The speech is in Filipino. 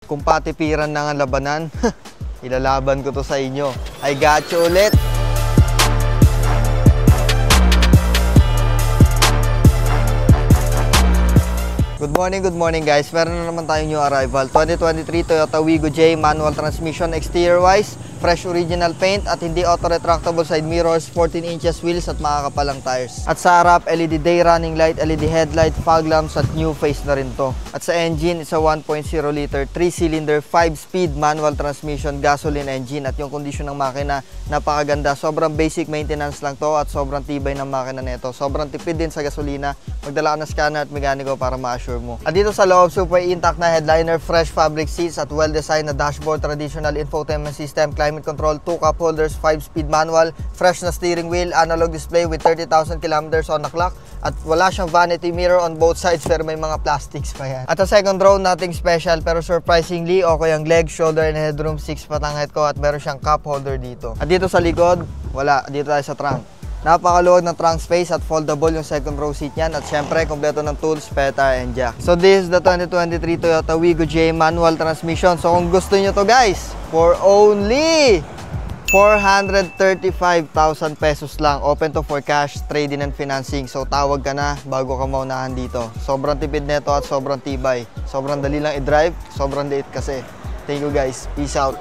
kung patipiran na nga labanan, ilalaban ko to sa inyo. I got you ulit. Good morning guys. Meron na naman tayong new arrival. 2023 Toyota Wigo J manual transmission. Exterior wise, fresh original paint at hindi auto-retractable side mirrors, 14 inches wheels at makakapalang tires. At sa harap, LED day running light, LED headlight, fog lamps at new face na rin to. At sa engine, it's a 1.0 liter, 3-cylinder, 5-speed manual transmission, gasoline engine. At yung condition ng makina, napakaganda. Sobrang basic maintenance lang to at sobrang tibay ng makina nito. Sobrang tipid din sa gasolina. Magdala ka ng scanner at mekaniko para ma-assure mo. At dito sa loob, super intact na headliner, fresh fabric seats at well-designed na dashboard, traditional infotainment system, climate control, 2 cup holders, 5-speed manual, fresh na steering wheel, analog display with 30,000 kilometers on the clock, at wala siyang vanity mirror on both sides pero may mga plastics pa yan. At sa second row, nothing special pero surprisingly okay ang leg, shoulder and headroom, 6 patanghet ko at meron siyang cup holder dito. At dito sa likod, wala. Dito tayo sa trunk. Napakaluwag ng trunk space at foldable yung second row seat niyan at syempre kompleto ng tools, spare tire and jack. So this is the 2023 Toyota Wigo J manual transmission. So kung gusto niyo to guys, for only 435,000 pesos lang. Open to for cash, trade-in and financing. So tawag ka na bago ka maunahan dito. Sobrang tipid nito at sobrang tibay. Sobrang dali lang i-drive, sobrang liit kasi. Thank you guys. Peace out.